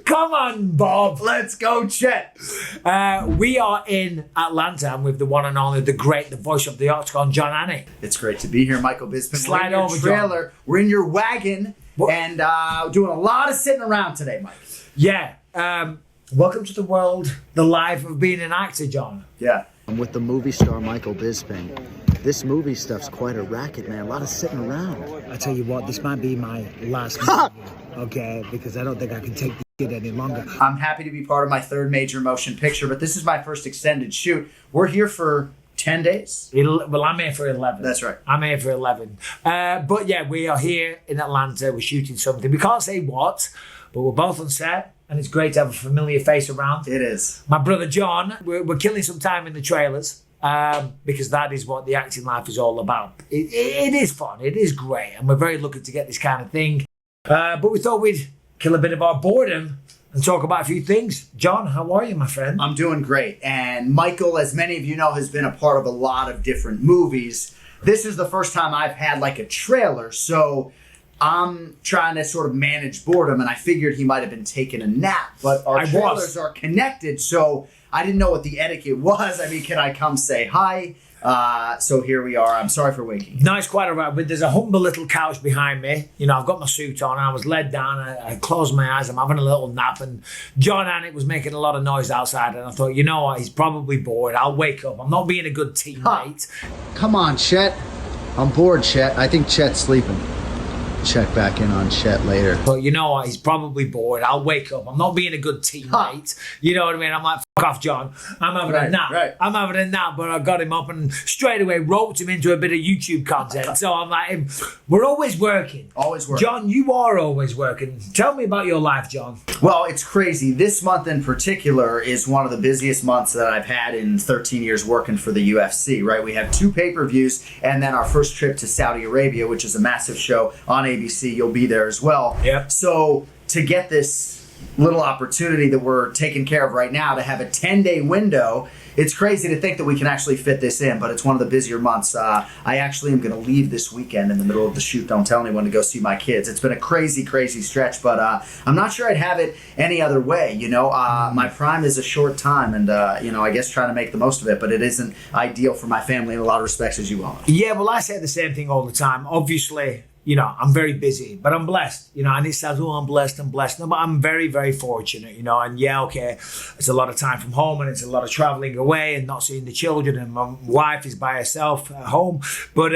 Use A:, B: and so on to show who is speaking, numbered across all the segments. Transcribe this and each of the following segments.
A: Come on, Bob.
B: Let's go, Chet.
A: We are in Atlanta and with the one and only, the great, the voice of the Octagon, Jon Anik.
B: It's great to be here, Michael Bisping.
A: Slide
B: We're in
A: over,
B: your trailer.
A: John.
B: We're in your wagon
A: What?
B: and doing a lot of sitting around today, Mike.
A: Yeah. Welcome to the world, the life of being an actor, John.
B: Yeah.
C: I'm with the movie star Michael Bisping. This movie stuff's quite a racket, man. A lot of sitting around.
A: I tell you what, this might be my last movie, okay? Because I don't think I can take this shit any longer.
B: I'm happy to be part of my third major motion picture, but this is my first extended shoot. We're here for 10 days.
A: Well, I'm here for 11.
B: That's right.
A: I'm here for 11. But yeah, we are here in Atlanta. We're shooting something. We can't say what, but we're both on set. And it's great to have a familiar face around.
B: It is.
A: My brother John, we're killing some time in the trailers because that is what the acting life is all about. It is fun. It is great. And we're very lucky to get this kind of thing. But we thought we'd kill a bit of our boredom and talk about a few things. John, how are you, my friend?
B: I'm doing great. And Michael, as many of you know, has been a part of a lot of different movies. This is the first time I've had like a trailer. So I'm trying to sort of manage boredom, and I figured he might have been taking a nap, but our trailers are connected, so I didn't know what the etiquette was. I mean, can I come say hi? So here we are. I'm sorry for waking.
A: No, it's quite all right. But there's a humble little couch behind me. You know, I've got my suit on, and I was led down. I closed my eyes. I'm having a little nap, and Jon Anik was making a lot of noise outside, and I thought, you know what? He's probably bored. I'll wake up. I'm not being a good teammate.
C: Come on, Chet. I'm bored, Chet. I think Chet's sleeping. Check back in on Chet later.
A: But you know what? He's probably bored. I'll wake up. I'm not being a good teammate. You know what I mean? I'm like, fuck off, John. I'm having a nap.
B: Right.
A: I'm having a nap, but I got him up and straight away roped him into a bit of YouTube content. So I'm like, we're always working.
B: Always working.
A: John, you are always working. Tell me about your life, John.
B: Well, it's crazy. This month in particular is one of the busiest months that I've had in 13 years working for the UFC, right? We have 2 pay-per-views and then our first trip to Saudi Arabia, which is a massive show on ABC. You'll be there as well.
A: Yep.
B: So to get this little opportunity that we're taking care of right now to have a 10-day window, it's crazy to think that we can actually fit this in, but it's one of the busier months. I actually am going to leave this weekend in the middle of the shoot. Don't tell anyone to go see my kids. It's been a crazy, crazy stretch, but I'm not sure I'd have it any other way. You know, my prime is a short time, and you know, I guess trying to make the most of it, but it isn't ideal for my family in a lot of respects, as you all know.
A: Yeah, well, I say the same thing all the time. Obviously, you know, I'm very busy, but I'm blessed, you know, and it says, oh, I'm blessed. No, but I'm very, very fortunate, you know, and yeah, okay, it's a lot of time from home and it's a lot of traveling away and not seeing the children, and my wife is by herself at home. But,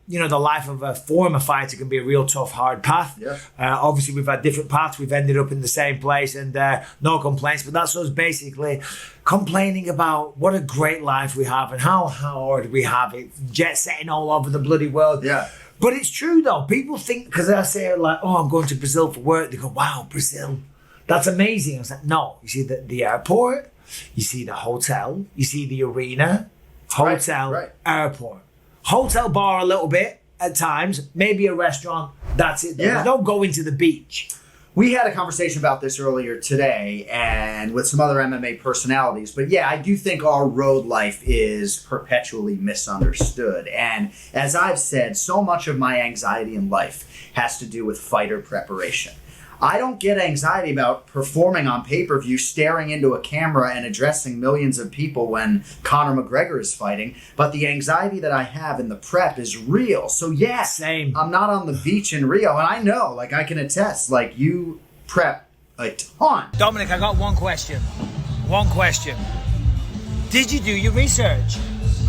A: you know, the life of a former fighter can be a real tough, hard path.
B: Yeah.
A: Obviously, we've had different paths. We've ended up in the same place and no complaints, but that's us basically complaining about what a great life we have and how hard we have it, jet setting all over the bloody world.
B: Yeah.
A: But it's true though. People think, because I say like, oh, I'm going to Brazil for work. They go, wow, Brazil, that's amazing. I was like, no, you see the airport, you see the hotel, you see the arena, hotel,
B: right.
A: Airport, hotel bar a little bit at times, maybe a restaurant. That's it.
B: Yeah.
A: There's no going to the beach.
B: We had a conversation about this earlier today and with some other MMA personalities. But yeah, I do think our road life is perpetually misunderstood. And as I've said, so much of my anxiety in life has to do with fighter preparation. I don't get anxiety about performing on pay-per-view, staring into a camera and addressing millions of people when Conor McGregor is fighting. But the anxiety that I have in the prep is real. So yeah,
A: Same.
B: I'm not on the beach in Rio. And I know, like I can attest, like you prep a ton.
A: Dominic, I got one question. Did you do your research?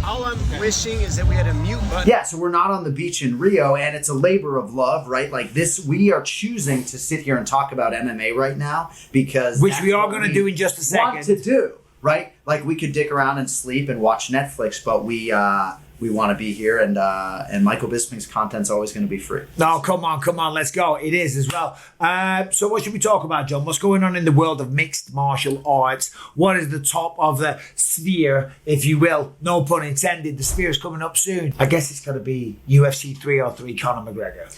D: All I'm wishing is that we had a mute button.
B: Yeah, so we're not on the beach in Rio, and it's a labor of love, right? Like this, we are choosing to sit here and talk about MMA right now because
A: Which
B: that's
A: we are
B: what
A: going to do in just a second.
B: Want to do, right? Like we could dick around and sleep and watch Netflix, but we want to be here, and Michael Bisping's content's always going to be free.
A: No, come on, let's go. It is as well. So what should we talk about, John? What's going on in the world of mixed martial arts? What is the top of the sphere, if you will? No pun intended. The sphere is coming up soon. I guess it's going to be UFC 303 Conor McGregor.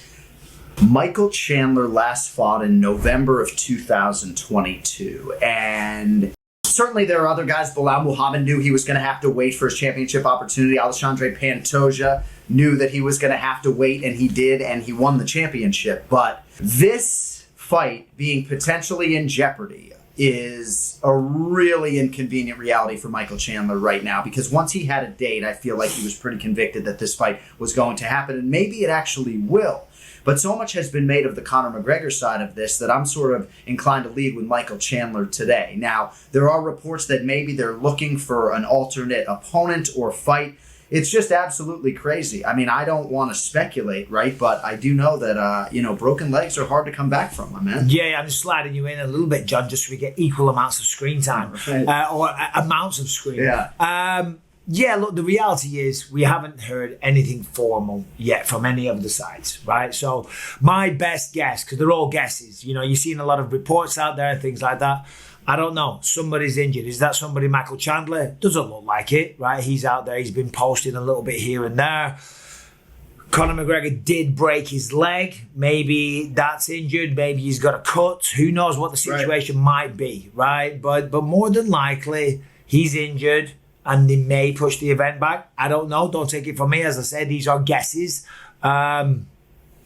B: Michael Chandler last fought in November of 2022, and certainly there are other guys. Bilal Muhammad knew he was going to have to wait for his championship opportunity. Alexandre Pantoja knew that he was going to have to wait, and he did, and he won the championship. But this fight being potentially in jeopardy is a really inconvenient reality for Michael Chandler right now, because once he had a date, I feel like he was pretty convicted that this fight was going to happen, and maybe it actually will. But so much has been made of the Conor McGregor side of this that I'm sort of inclined to lead with Michael Chandler today. Now, there are reports that maybe they're looking for an alternate opponent or fight. It's just absolutely crazy. I mean, I don't want to speculate, right? But I do know that, broken legs are hard to come back from, my man.
A: Yeah, I'm just sliding you in a little bit, John, just so we get equal amounts of screen time.
B: Right.
A: Or amounts of screen.
B: Yeah.
A: Yeah, look, the reality is we haven't heard anything formal yet from any of the sides, right? So my best guess, because they're all guesses, you've seen a lot of reports out there and things like that. I don't know. Somebody's injured. Is that somebody Michael Chandler? Doesn't look like it, right? He's out there. He's been posting a little bit here and there. Conor McGregor did break his leg. Maybe that's injured. Maybe he's got a cut. Who knows what the situation might be, right? But more than likely, he's injured. And they may push the event back. I don't know. Don't take it from me. As I said, these are guesses. But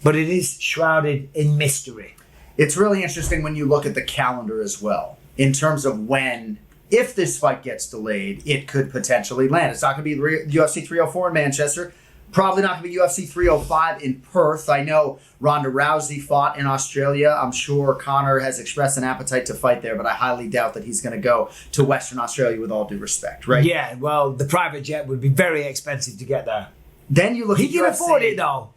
A: it is shrouded in mystery.
B: It's really interesting when you look at the calendar as well, in terms of when, if this fight gets delayed, it could potentially land. It's not going to be UFC 304 in Manchester. Probably not going to be UFC 305 in Perth. I know Ronda Rousey fought in Australia. I'm sure Conor has expressed an appetite to fight there, but I highly doubt that he's going to go to Western Australia, with all due respect, right?
A: Yeah, well, the private jet would be very expensive to get there.
B: Then you look at UFC.
A: He can afford it, though.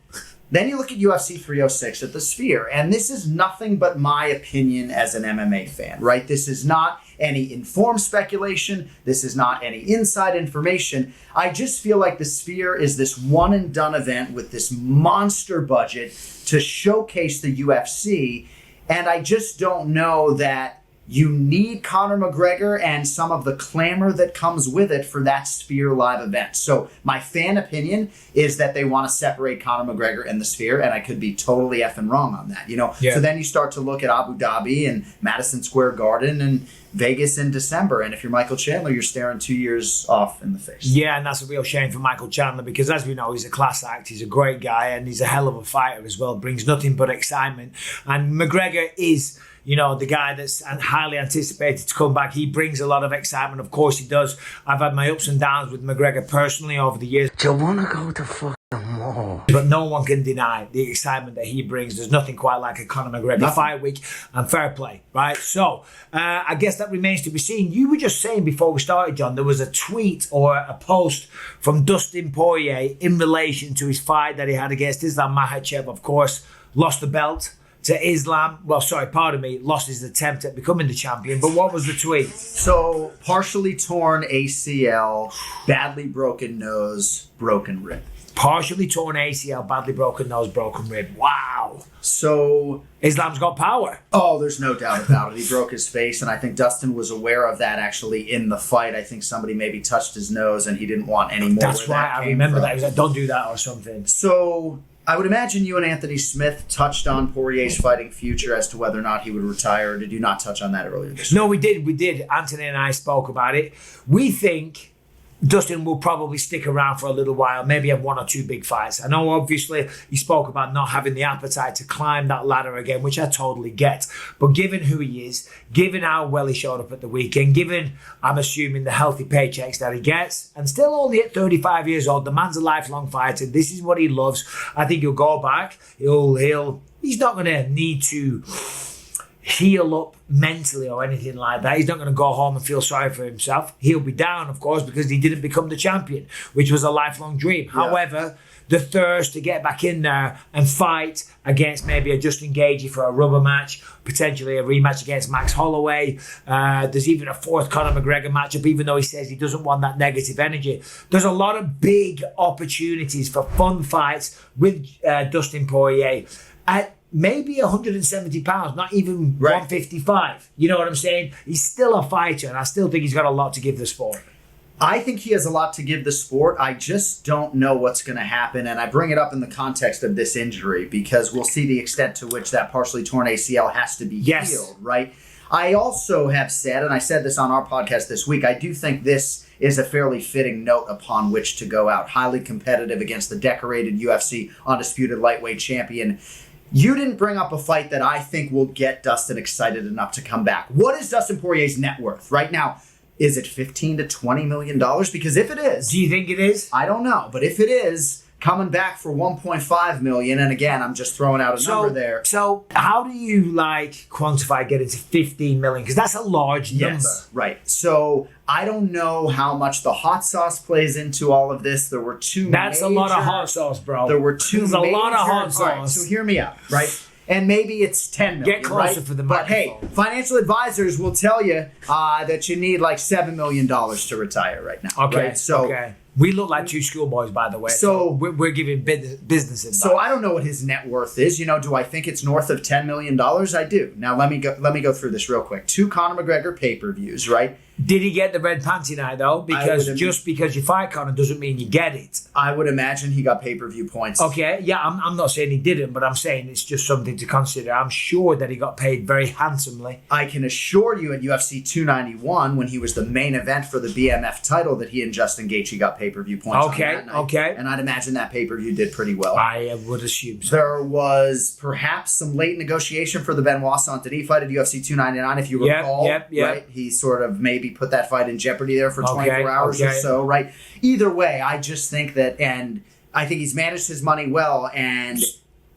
B: Then you look at UFC 306 at the Sphere, and this is nothing but my opinion as an MMA fan, right? This is not any informed speculation. This is not any inside information. I just feel like the Sphere is this one-and-done event with this monster budget to showcase the UFC, and I just don't know that you need Conor McGregor and some of the clamor that comes with it for that Sphere live event. So my fan opinion is that they want to separate Conor McGregor and the Sphere, and I could be totally effing wrong on that.
A: Yeah.
B: So then you start to look at Abu Dhabi and Madison Square Garden and Vegas in December, and if you're Michael Chandler, you're staring 2 years off in the face.
A: Yeah, and that's a real shame for Michael Chandler, because as we know, he's a class act, he's a great guy, and he's a hell of a fighter as well, brings nothing but excitement. And McGregor is, the guy that's highly anticipated to come back. He brings a lot of excitement. Of course he does. I've had my ups and downs with McGregor personally over the years.
C: Do you want to go to fucking mall?
A: But no one can deny the excitement that he brings. There's nothing quite like a Conor McGregor fight week, and fair play, right? So I guess that remains to be seen. You were just saying before we started, John, there was a tweet or a post from Dustin Poirier in relation to his fight that he had against Islam Makhachev, of course, lost the belt to Islam. Lost his attempt at becoming the champion. But what was the tweet?
B: So, partially torn ACL, badly broken nose, broken rib.
A: Partially torn ACL, badly broken nose, broken rib. Wow.
B: So
A: Islam's got power.
B: Oh, there's no doubt about it. He broke his face, and I think Dustin was aware of that actually in the fight. I think somebody maybe touched his nose, and he didn't want any more.
A: That's why I remember that. He was like, don't do that or something.
B: So I would imagine you and Anthony Smith touched on Poirier's fighting future as to whether or not he would retire. Or did you not touch on that earlier this week?
A: No, we did. We did. Anthony and I spoke about it. We think Dustin will probably stick around for a little while, maybe have one or two big fights. I know, obviously, he spoke about not having the appetite to climb that ladder again, which I totally get. But given who he is, given how well he showed up at the weekend, given, I'm assuming, the healthy paychecks that he gets, and still only at 35 years old, the man's a lifelong fighter. This is what he loves. I think he'll go back. He's not going to need to heal up mentally or anything like that. He's not going to go home and feel sorry for himself. He'll be down, of course, because he didn't become the champion, which was a lifelong dream. Yeah. However, the thirst to get back in there and fight against maybe a Justin Gaethje for a rubber match, potentially a rematch against Max Holloway. There's even a fourth Conor McGregor matchup, even though he says he doesn't want that negative energy. There's a lot of big opportunities for fun fights with Dustin Poirier at maybe 170 pounds, not even 155. You know what I'm saying? He's still a fighter, and I still think he's got a lot to give the sport.
B: I think he has a lot to give the sport. I just don't know what's going to happen, and I bring it up in the context of this injury because we'll see the extent to which that partially torn ACL has to be healed, right? I also have said, and I said this on our podcast this week, I do think this is a fairly fitting note upon which to go out. Highly competitive against the decorated UFC undisputed lightweight champion. You didn't bring up a fight that I think will get Dustin excited enough to come back. What is Dustin Poirier's net worth right now? Is it $15 to $20 million? Because if it is...
A: Do you think it is?
B: I don't know. But if it is, coming back for $1.5 million, and again, I'm just throwing out a number there.
A: So how do you quantify getting to 15 million? Because that's a large number.
B: Yes, right. So I don't know how much the hot sauce plays into all of this. There were two
A: That's a lot of hot sauce, bro.
B: There were two
A: There's a lot of hot sauce.
B: Right, so hear me out, right? And maybe it's 10 million.
A: Get closer
B: right?
A: for the
B: But hey,
A: microphone.
B: financial advisors will tell you that you need like $7 million to retire right now.
A: Okay.
B: Right? So
A: okay. We look like two schoolboys, by the way. So we're giving business advice.
B: So I don't know what his net worth is. You know, do I think it's north of $10 million? I do. Now let me go through this real quick. 2 Conor McGregor pay-per-views, right?
A: Did he get the red panty night though? Because just because you fight Conor doesn't mean you get it.
B: I would imagine he got pay-per-view points.
A: Okay, yeah, I'm not saying he didn't, but I'm saying it's just something to consider. I'm sure that he got paid very handsomely.
B: I can assure you at UFC 291, when he was the main event for the BMF title, that he and Justin Gaethje got pay-per-view points.
A: Okay,
B: on that night.
A: okay.
B: And I'd imagine that pay-per-view did pretty well.
A: I would assume so.
B: There was perhaps some late negotiation for the Benoit Saint-Denis fight at UFC 299, if you recall.
A: Yep.
B: Right? He sort of maybe put that fight in jeopardy there for 24 hours or
A: okay.
B: so, right? Either way, I just think that, and I think he's managed his money well, and...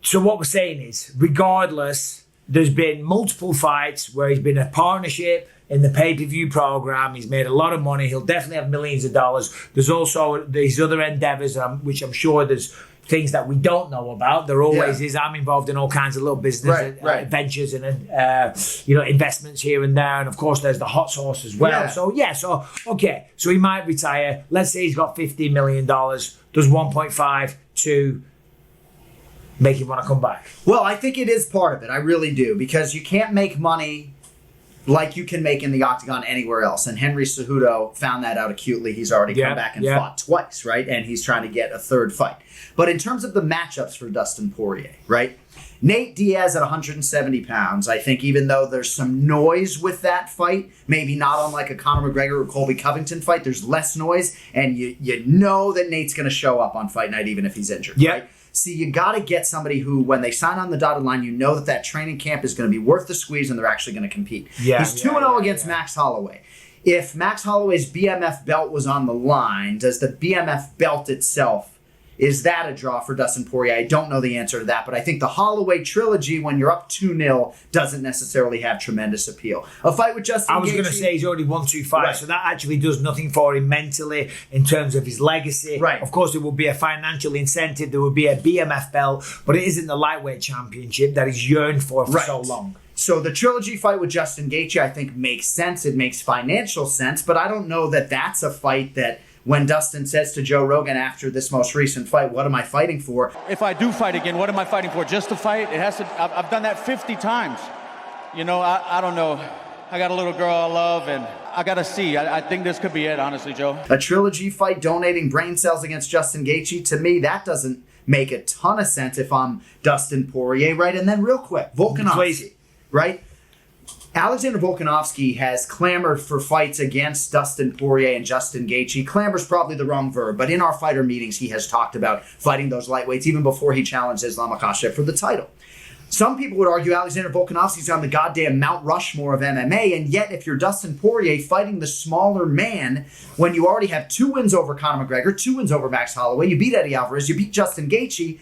A: So what we're saying is, regardless, there's been multiple fights where he's been a partnership in the pay-per-view program. He's made a lot of money. He'll definitely have millions of dollars. There's also these other endeavors, which I'm sure there's things that we don't know about. There always is. I'm involved in all kinds of little business ventures and investments here and there. And of course, there's the hot sauce as well.
B: Yeah.
A: So he might retire. Let's say he's got $15 million. Does 1.5 to make him want to come back?
B: Well, I think it is part of it. I really do. Because you can't make money like you can make in the octagon anywhere else. And Henry Cejudo found that out acutely. He's already come back and fought twice, right? And he's trying to get a third fight. But in terms of the matchups for Dustin Poirier, right? Nate Diaz at 170 pounds. I think even though there's some noise with that fight, maybe not on like a Conor McGregor or Colby Covington fight, there's less noise. And you know that Nate's going to show up on fight night even if he's injured, right? See, you got to get somebody who, when they sign on the dotted line, you know that training camp is going to be worth the squeeze and they're actually going to compete. He's 2-0 against Max Holloway. If Max Holloway's BMF belt was on the line, does the BMF belt itself, is that a draw for Dustin Poirier? I don't know the answer to that, but I think the Holloway trilogy, when you're up 2-0, doesn't necessarily have tremendous appeal. A fight with Justin
A: I was going to say he's already won 2 fights, so that actually does nothing for him mentally in terms of his legacy.
B: Right.
A: Of course, there will be a financial incentive. There will be a BMF belt, but it isn't the lightweight championship that he's yearned for so long.
B: So the trilogy fight with Justin Gaethje, I think, makes sense. It makes financial sense, but I don't know that that's a fight that, when Dustin says to Joe Rogan after this most recent fight, what am I fighting for?
E: If I do fight again, what am I fighting for? Just to fight? It has to. I've done that 50 times. You know, I don't know. I got a little girl I love, and I got to see. I think this could be it, honestly, Joe.
B: A trilogy fight donating brain cells against Justin Gaethje, to me, that doesn't make a ton of sense if I'm Dustin Poirier, right? And then real quick, Volkanovski, right? Alexander Volkanovski has clamored for fights against Dustin Poirier and Justin Gaethje. Clamor's probably the wrong verb, but in our fighter meetings, he has talked about fighting those lightweights even before he challenged Islam Makhachev for the title. Some people would argue Alexander Volkanovski's on the goddamn Mount Rushmore of MMA, and yet if you're Dustin Poirier fighting the smaller man, when you already have 2 wins over Conor McGregor, 2 wins over Max Holloway, you beat Eddie Alvarez, you beat Justin Gaethje,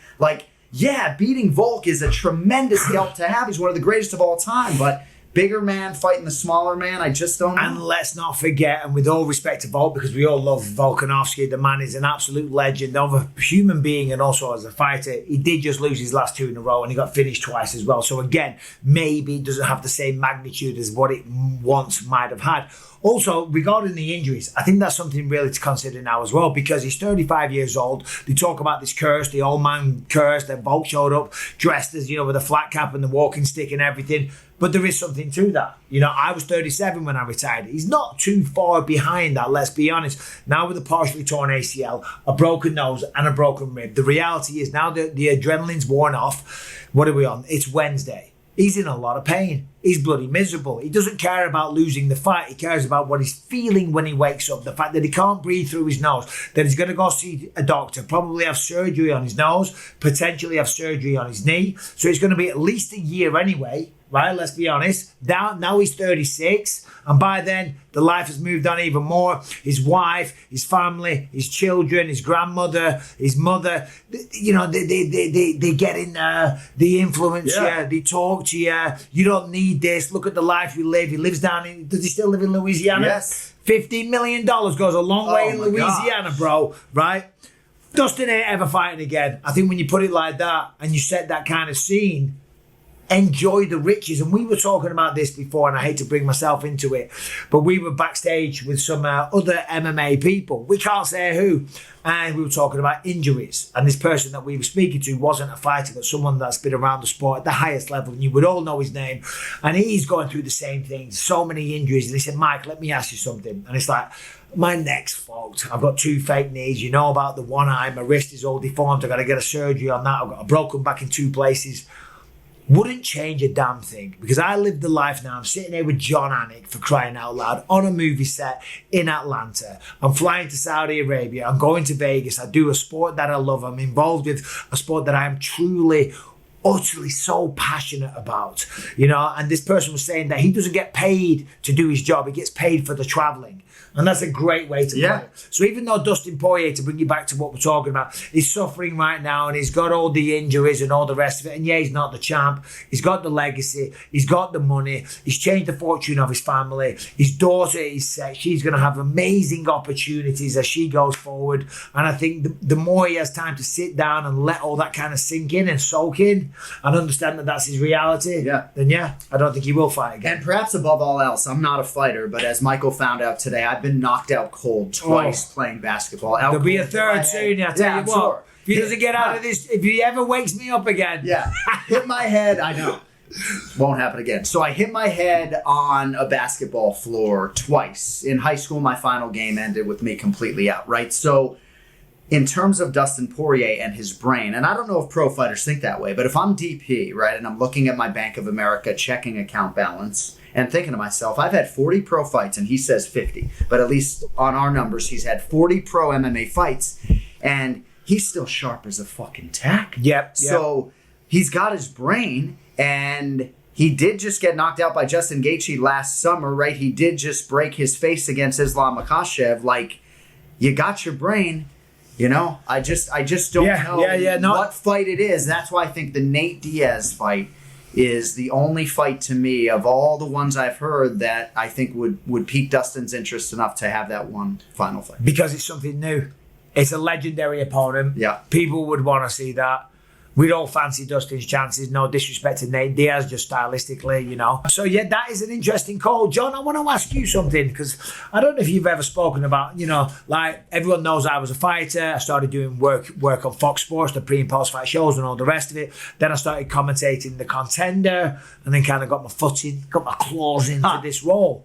B: beating Volk is a tremendous help to have. He's one of the greatest of all time, but bigger man fighting the smaller man, I just don't know.
A: And let's not forget, and with all respect to Volk, because we all love Volkanovski, the man is an absolute legend of a human being and also as a fighter. He did just lose his last 2 in a row and he got finished twice as well. So again, maybe it doesn't have the same magnitude as what it once might have had. Also, regarding the injuries, I think that's something really to consider now as well, because he's 35 years old. They talk about this curse, the old man curse, that Volk showed up dressed as, with a flat cap and the walking stick and everything. But there is something to that. I was 37 when I retired. He's not too far behind that, let's be honest. Now with a partially torn ACL, a broken nose and a broken rib, the reality is now that the adrenaline's worn off, what are we on? It's Wednesday. he's in a lot of pain. He's bloody miserable. He doesn't care about losing the fight. He cares about what he's feeling when he wakes up. The fact that he can't breathe through his nose, that he's going to go see a doctor, probably have surgery on his nose, potentially have surgery on his knee. So it's going to be at least a year anyway, right? Let's be honest. Now he's 36. And by then, the life has moved on even more. His wife, his family, his children, his grandmother, his mother, you know, they get in there, they influence you, they talk to you. You don't need this. Look at the life you live. He lives down in, does he still live in Louisiana?
B: Yes.
A: $15 million goes a long way in Louisiana, bro, right? Dustin ain't ever fighting again. I think when you put it like that and you set that kind of scene, enjoy the riches. And we were talking about this before, and I hate to bring myself into it, but we were backstage with some other MMA people. We can't say who. And we were talking about injuries. And this person that we were speaking to wasn't a fighter, but someone that's been around the sport at the highest level. And you would all know his name. And he's going through the same things, so many injuries. And he said, Mike, let me ask you something. And it's like, my neck's fucked. I've got 2 fake knees. You know about the one eye. My wrist is all deformed. I've got to get a surgery on that. I've got a broken back in 2 places. Wouldn't change a damn thing, because I live the life now. I'm sitting here with Jon Anik, for crying out loud, on a movie set in Atlanta. I'm flying to Saudi Arabia. I'm going to Vegas. I do a sport that I love. I'm involved with a sport that I am truly, utterly so passionate about, you know. And this person was saying that he doesn't get paid to do his job. He gets paid for the traveling. And that's a great way to put it. So even though Dustin Poirier, to bring you back to what we're talking about, he's suffering right now and he's got all the injuries and all the rest of it. And yeah, he's not the champ. He's got the legacy. He's got the money. He's changed the fortune of his family. His daughter is set. She's going to have amazing opportunities as she goes forward. And I think the more he has time to sit down and let all that kind of sink in and soak in and understand that that's his reality, then I don't think he will fight again.
B: And perhaps above all else, I'm not a fighter, but as Michael found out today, I've been knocked out cold twice playing basketball.
A: There'll be a third soon, I tell you what. Sure. If he doesn't get out of this, if he ever wakes me up again.
B: Hit my head, I know. Won't happen again. So I hit my head on a basketball floor twice. In high school, my final game ended with me completely out, right? So in terms of Dustin Poirier and his brain, and I don't know if pro fighters think that way, but if I'm DP, right, and I'm looking at my Bank of America checking account balance and thinking to myself, I've had 40 pro fights, and he says 50, but at least on our numbers, he's had 40 pro MMA fights, and he's still sharp as a fucking tack. So he's got his brain, and he did just get knocked out by Justin Gaethje last summer, right? He did just break his face against Islam Makhachev. Like, you got your brain. You know, I just don't know what fight it is. That's why I think the Nate Diaz fight is the only fight to me of all the ones I've heard that I think would pique Dustin's interest enough to have that one final fight.
A: Because it's something new. It's a legendary opponent. People would want to see that. We'd all fancy Dustin's chances. No disrespect to Nate Diaz, just stylistically, you know. So, that is an interesting call. John, I want to ask you something, because I don't know if you've ever spoken about, you know, like, everyone knows I was a fighter. I started doing work on Fox Sports, the pre- and post-fight shows and all the rest of it. Then I started commentating The Contender, and then kind of got my foot in, got my claws into this role.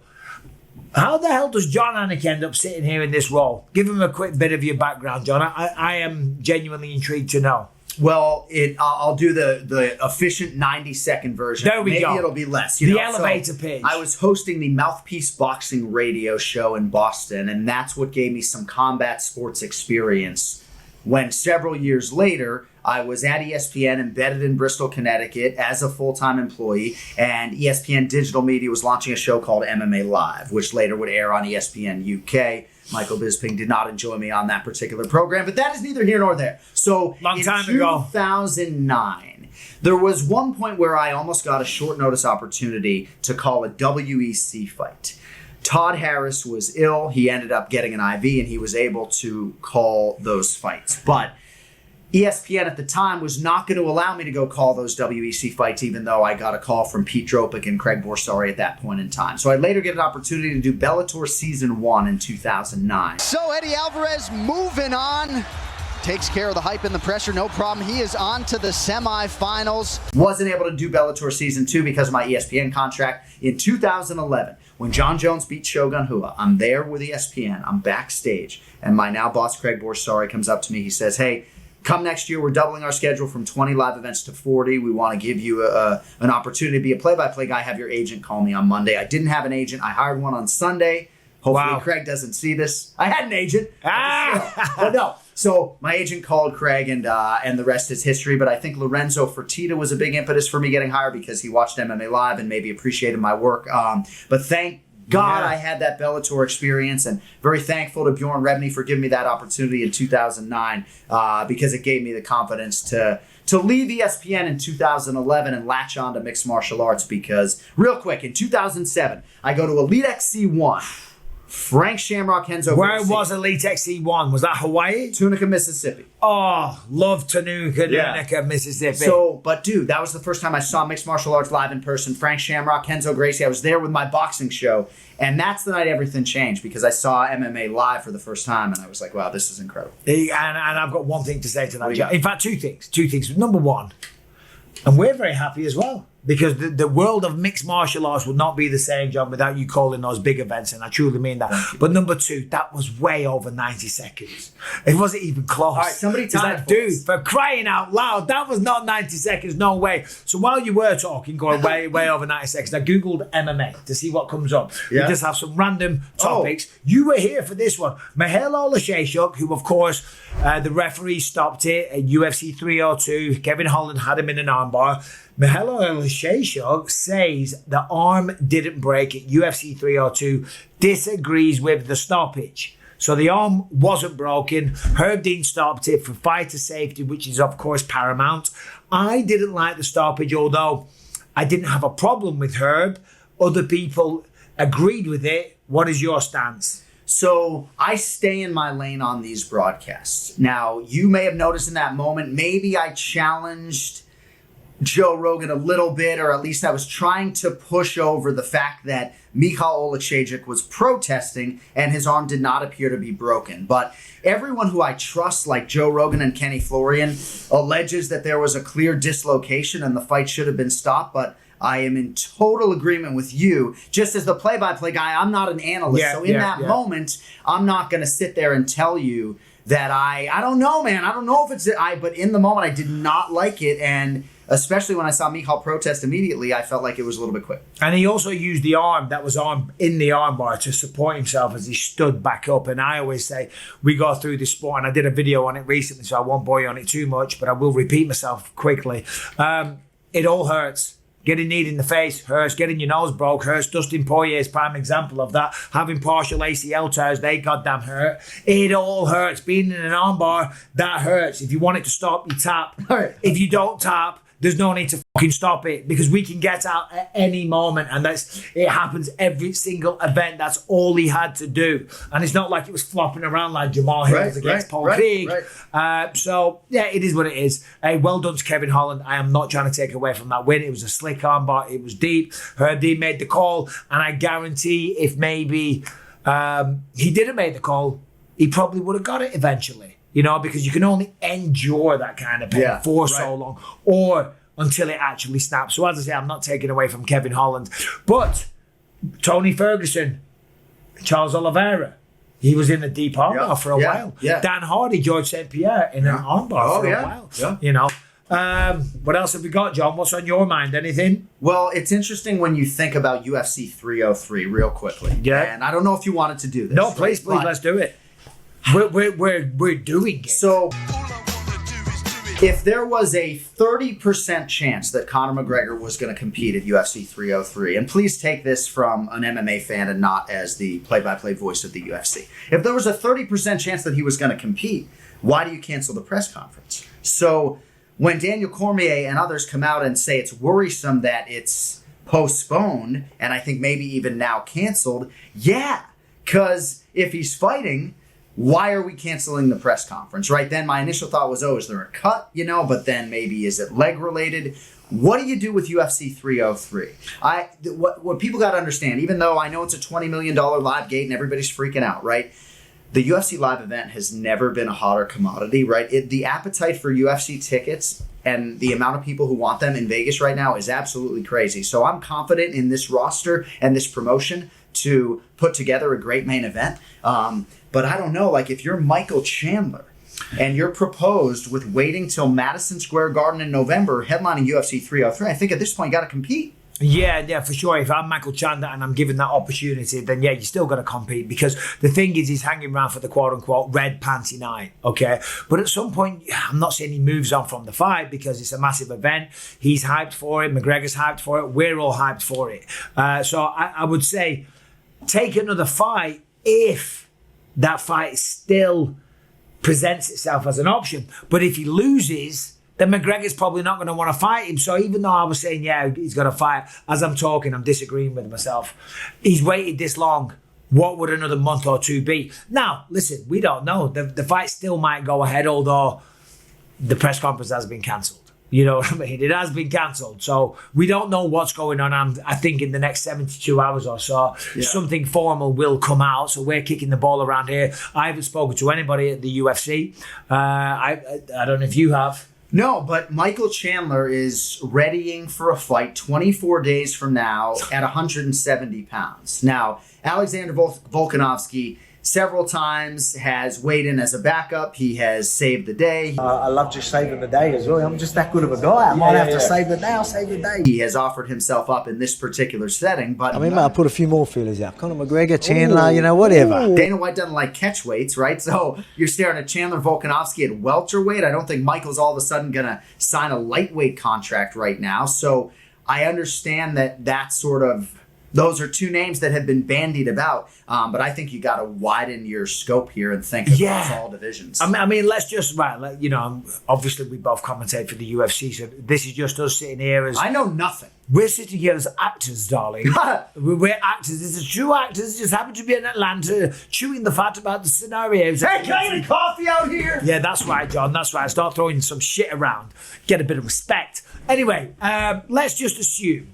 A: How the hell does Jon Anik end up sitting here in this role? Give him a quick bit of your background, John. I am genuinely intrigued to know.
B: Well, I'll do the efficient 90-second version.
A: There we go.
B: Maybe it'll be less.
A: The elevator pitch.
B: I was hosting the Mouthpiece Boxing radio show in Boston, and that's what gave me some combat sports experience. When several years later, I was at ESPN, embedded in Bristol, Connecticut, as a full-time employee, and ESPN Digital Media was launching a show called MMA Live, which later would air on ESPN UK. Michael Bisping did not enjoy me on that particular program, but that is neither here nor there. So
A: in
B: 2009, there was one point where I almost got a short notice opportunity to call a WEC fight. Todd Harris was ill. He ended up getting an IV, and he was able to call those fights. But ESPN at the time was not going to allow me to go call those WEC fights, even though I got a call from Pete Dropic and Craig Borsari at that point in time. So I'd later get an opportunity to do Bellator Season 1 in 2009.
F: So Eddie Alvarez moving on. Takes care of the hype and the pressure, no problem. He is on to the semifinals.
B: Wasn't able to do Bellator Season 2 because of my ESPN contract. In 2011, when John Jones beat Shogun Rua, I'm there with ESPN. I'm backstage. And my now boss, Craig Borsari, comes up to me. He says, hey, Come next year, we're doubling our schedule from 20 live events to 40. We want to give you an opportunity to be a play-by-play guy. Have your agent call me on Monday. I didn't have an agent. I hired one on Sunday. Hopefully Craig doesn't see this. I had an agent. But no. So my agent called Craig, and the rest is history. But I think Lorenzo Fertitta was a big impetus for me getting hired because he watched MMA Live and maybe appreciated my work. But thank God I had that Bellator experience, and very thankful to Bjorn Rebney for giving me that opportunity in 2009 because it gave me the confidence to leave ESPN in 2011 and latch on to mixed martial arts. Because real quick, in 2007, I go to Elite XC1. Frank Shamrock, Henzo
A: Where
B: Gracie.
A: was Elite XC1? Was that Hawaii?
B: Tunica, Mississippi.
A: Oh, love Tunica, Mississippi.
B: So, but dude, that was the first time I saw mixed martial arts live in person. Frank Shamrock, Henzo Gracie. I was there with my boxing show, and that's the night everything changed because I saw MMA live for the first time, and I was like, wow, this is incredible.
A: And I've got one thing to say to that. In fact, two things. Number one, and we're very happy as well, because the world of mixed martial arts would not be the same, John, without you calling those big events, and I truly mean that. But number two, that was way over 90 seconds. It wasn't even close.
B: All right, somebody time it,
A: dude, for crying out loud, that was not 90 seconds, no way. So while you were talking, going way over 90 seconds, I Googled MMA to see what comes up.
B: Yeah.
A: We just have some random topics. You were here for this one. Mihail Olashechuk, who, of course, the referee stopped it at UFC 302. Kevin Holland had him in an armbar. Mihail Olashechuk says the arm didn't break at UFC 302, disagrees with the stoppage. So the arm wasn't broken. Herb Dean stopped it for fighter safety, which is, of course, paramount. I didn't like the stoppage, although I didn't have a problem with Herb. Other people agreed with it. What is your stance?
B: So I stay in my lane on these broadcasts. Now, you may have noticed in that moment, maybe I challenged Joe Rogan a little bit, or at least I was trying to push over the fact that Michal Olashechuk was protesting and his arm did not appear to be broken. But everyone who I trust, like Joe Rogan and Kenny Florian, alleges that there was a clear dislocation and the fight should have been stopped. But I am in total agreement with you. Just as the play-by-play guy, I'm not an analyst. So in that moment, I'm not going to sit there and tell you that I don't know, man. I don't know if it's but in the moment, I did not like it. And especially when I saw Michal protest immediately, I felt like it was a little bit quick.
A: And he also used the arm that was in the armbar to support himself as he stood back up. And I always say, we go through this sport, and I did a video on it recently, so I won't bore you on it too much, but I will repeat myself quickly. It all hurts. Getting kneed in the face hurts. Getting your nose broke hurts. Dustin Poirier is prime example of that. Having partial ACL tears, they goddamn hurt. It all hurts. Being in an armbar, that hurts. If you want it to stop, you tap. If you don't tap, there's no need to fucking stop it, because we can get out at any moment, and it happens every single event. That's all he had to do, and it's not like it was flopping around like Jamal Hill against Paul Craig. So yeah, it is what it is. Well done to Kevin Holland. I am not trying to take away from that win. It was a slick armbar. It was deep. Herb Dean made the call, and I guarantee if maybe he didn't make the call, he probably would have got it eventually. You know, because you can only endure that kind of pain for so long, or until it actually snaps. So as I say, I'm not taking away from Kevin Holland. But Tony Ferguson, Charles Oliveira, he was in the deep armbar for a while. Dan Hardy, George St. Pierre in an armbar for a while. You know. What else have we got, John? What's on your mind? Anything?
B: Well, it's interesting when you think about UFC 303 real quickly. And I don't know if you wanted to do this.
A: No, please, let's do it. We're doing it.
B: So, if there was a 30% chance that Conor McGregor was going to compete at UFC 303, and please take this from an MMA fan and not as the play-by-play voice of the UFC. If there was a 30% chance that he was going to compete, why do you cancel the press conference? So, when Daniel Cormier and others come out and say it's worrisome that it's postponed, and I think maybe even now canceled, because if he's fighting, why are we canceling the press conference, right? Then my initial thought was, is there a cut, but then maybe is it leg related? What do you do with UFC 303? What people got to understand, even though I know it's a $20 million live gate and everybody's freaking out, right? The UFC live event has never been a hotter commodity, right? The appetite for UFC tickets and the amount of people who want them in Vegas right now is absolutely crazy. So I'm confident in this roster and this promotion to put together a great main event. But I don't know, like if you're Michael Chandler And you're proposed with waiting till Madison Square Garden in November, headlining UFC 303. I think at this point you got to compete.
A: Yeah, for sure. If I'm Michael Chandler and I'm given that opportunity, then yeah, you still got to compete, because the thing is, he's hanging around for the quote-unquote red panty night, okay? But at some point, I'm not saying he moves on from the fight, because it's a massive event. He's hyped for it. McGregor's hyped for it. We're all hyped for it. So I would say take another fight if that fight still presents itself as an option. But if he loses, then McGregor's probably not going to want to fight him. So even though I was saying, yeah, he's got to fight, as I'm talking, I'm disagreeing with myself. He's waited this long. What would another month or two be? Now, listen, we don't know. The fight still might go ahead, although the press conference has been cancelled. You know what I mean? It has been cancelled. So we don't know what's going on. I think in the next 72 hours or so, something formal will come out. So we're kicking the ball around here. I haven't spoken to anybody at the UFC. I don't know if you have.
B: No, but Michael Chandler is readying for a fight 24 days from now at 170 pounds. Now, Alexander Volkanovski several times has weighed in as a backup. He has saved the day.
G: I love just saving the day as well. I'm just that good of a guy. I might have to save the day. I'll save the day.
B: He has offered himself up in this particular setting, but
G: I mean, mate, I put a few more feelers out. Conor McGregor, Chandler, whatever.
B: Dana White doesn't like catch weights, right? So you're staring at Chandler Volkanovski at welterweight. I don't think Michael's all of a sudden going to sign a lightweight contract right now. So I understand that sort of. Those are two names that have been bandied about, but I think you got to widen your scope here and think across all divisions.
A: I mean, let's just obviously we both commentate for the UFC, so this is just us sitting here as
B: I know nothing.
A: We're sitting here as actors, darling. We're actors. This is true actors. Just happen to be in Atlanta, chewing the fat about the scenarios.
B: Hey, can I get a coffee out here?
A: Yeah, that's right, John. That's right. Start throwing some shit around. Get a bit of respect. Anyway, let's just assume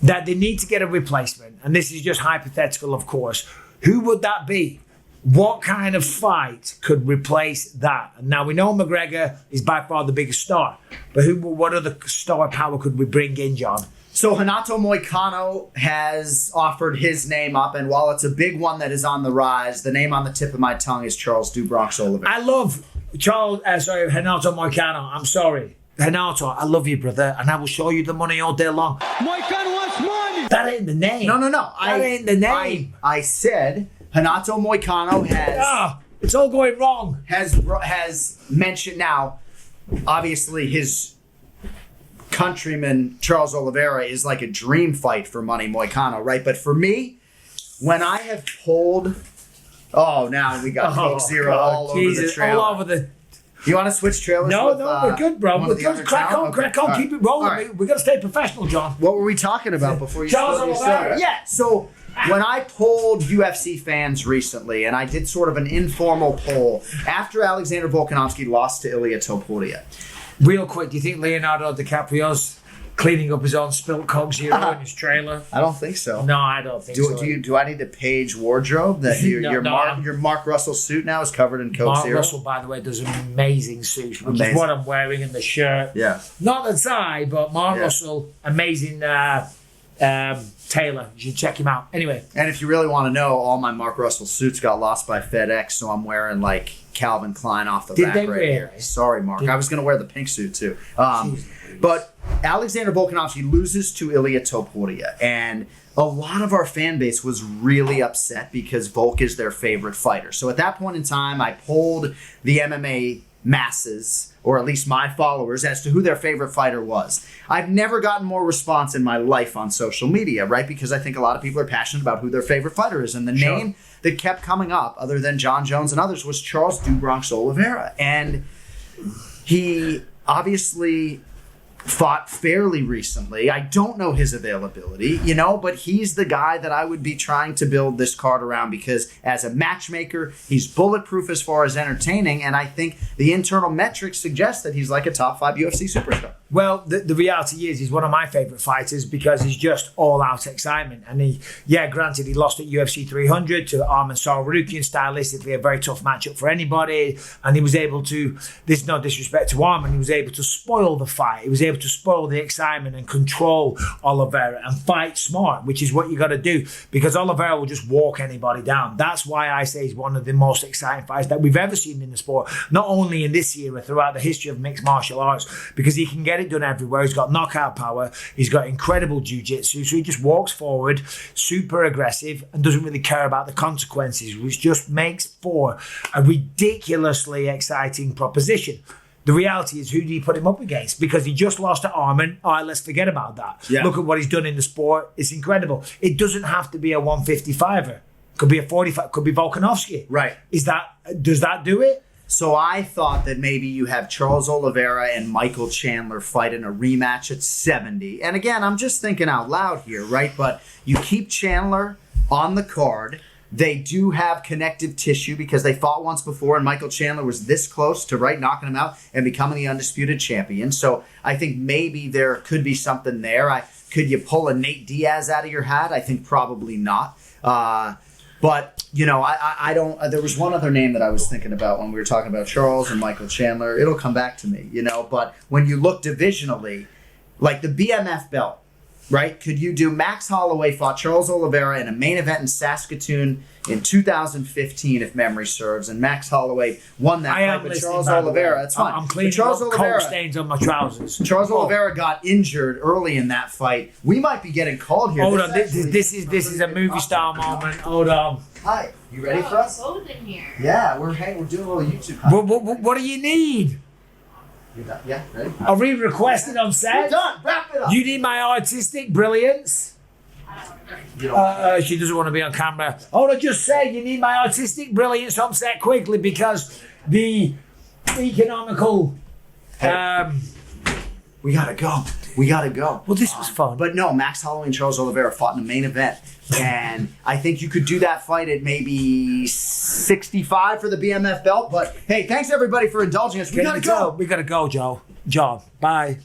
A: that they need to get a replacement, and this is just hypothetical, of course. Who would that be? What kind of fight could replace that? Now, we know McGregor is by far the biggest star, but what other star power could we bring in, John?
B: So Renato Moicano has offered his name up, and while it's a big one that is on the rise, the name on the tip of my tongue is Charles Dubronx Oliveira.
A: I love Renato Moicano. I'm sorry. Renato, I love you, brother, and I will show you the money all day long.
E: Moicano wants money!
A: That ain't the name.
B: No.
A: That ain't the name.
B: I said Renato Moicano has...
A: it's all going wrong.
B: Has mentioned now, obviously his countryman Charles Oliveira is like a dream fight for Money Moicano, right? But for me, when I have pulled... Oh, now we got Coke Zero all over the trailer.
A: All over the...
B: You want to switch trailers?
A: No, we're good, bro. We're good. Crack on. Keep it rolling.
B: Right.
A: We got to stay professional, John.
B: What were we talking about before you
A: Charles
B: started?
A: Oliveira.
B: Yeah, so when I polled UFC fans recently, and I did sort of an informal poll after Alexander Volkanovski lost to Ilia Topuria.
A: Real quick, do you think Leonardo DiCaprio's cleaning up his own spilt Coke Zero in his trailer?
B: I don't think so.
A: No, I don't think so.
B: Do I need to page wardrobe that your Mark Russell suit now is covered in Coke
A: Mark
B: Zero?
A: Russell, by the way, does an amazing suit, which is what I'm wearing in the shirt.
B: Yeah.
A: Not the tie, but Mark Russell, amazing tailor. You should check him out. Anyway.
B: And if you really want to know, all my Mark Russell suits got lost by FedEx, so I'm wearing like Calvin Klein off the rack right here. Sorry, Mark. I was going to wear the pink suit too. But Alexander Volkanovski loses to Ilia Topuria, and a lot of our fan base was really upset because Volk is their favorite fighter. So at that point in time, I polled the MMA masses, or at least my followers, as to who their favorite fighter was. I've never gotten more response in my life on social media, right? Because I think a lot of people are passionate about who their favorite fighter is. And the name that kept coming up, other than John Jones and others, was Charles Dubronx Oliveira. And he obviously fought fairly recently. I don't know his availability, but he's the guy that I would be trying to build this card around, because as a matchmaker, he's bulletproof as far as entertaining, and I think the internal metrics suggest that he's like a top 5 UFC superstar.
A: Well, the reality is he's one of my favourite fighters because he's just all-out excitement. And granted, he lost at UFC 300 to Arman Sarukian, stylistically a very tough matchup for anybody. And he was able to, this is no disrespect to Arman, he was able to spoil the fight. He was able to spoil the excitement and control Oliveira and fight smart, which is what you got to do, because Oliveira will just walk anybody down. That's why I say he's one of the most exciting fights that we've ever seen in the sport, not only in this era, throughout the history of mixed martial arts, because he can get it done everywhere. He's got knockout power. He's got incredible jiu-jitsu. So he just walks forward, super aggressive, and doesn't really care about the consequences, which just makes for a ridiculously exciting proposition. The reality is, who do you put him up against? Because he just lost to Arman. All right, let's forget about that. Yeah. Look at what he's done in the sport. It's incredible. It doesn't have to be a 155er. Could be a 45. Could be Volkanovski.
B: Right.
A: Does that do it?
B: So I thought that maybe you have Charles Oliveira and Michael Chandler fight in a rematch at 70. And again, I'm just thinking out loud here, right? But you keep Chandler on the card. They do have connective tissue because they fought once before, and Michael Chandler was this close to knocking him out and becoming the undisputed champion. So I think maybe there could be something there. Could you pull a Nate Diaz out of your hat? I think probably not. But, I don't. There was one other name that I was thinking about when we were talking about Charles and Michael Chandler. It'll come back to me, But when you look divisionally, like the BMF belt, right? Could you do Max Holloway fought Charles Oliveira in a main event in Saskatoon in 2015, if memory serves, and Max Holloway won that fight. But Charles Oliveira, that's fine.
A: I'm cleaning
B: Charles
A: up cold stains on my trousers.
B: Charles Oliveira got injured early in that fight. We might be getting called here.
A: Hold on, this is a movie star moment. Hold on.
B: Hi, you ready for us?
H: Both in here.
B: Yeah, we're doing a little YouTube.
A: What do you need?
B: Yeah, ready?
A: Are we requested on set?
B: We're done. Wrap it up.
A: You need my artistic brilliance? She doesn't want to be on camera. I just say you need my artistic brilliance on set quickly because the economical.
B: We gotta go.
A: Well, this was fun.
B: But no, Max Holloway and Charles Oliveira fought in the main event. And I think you could do that fight at maybe 65 for the BMF belt. But hey, thanks everybody for indulging us. We gotta go.
A: We gotta go, Joe. John, bye.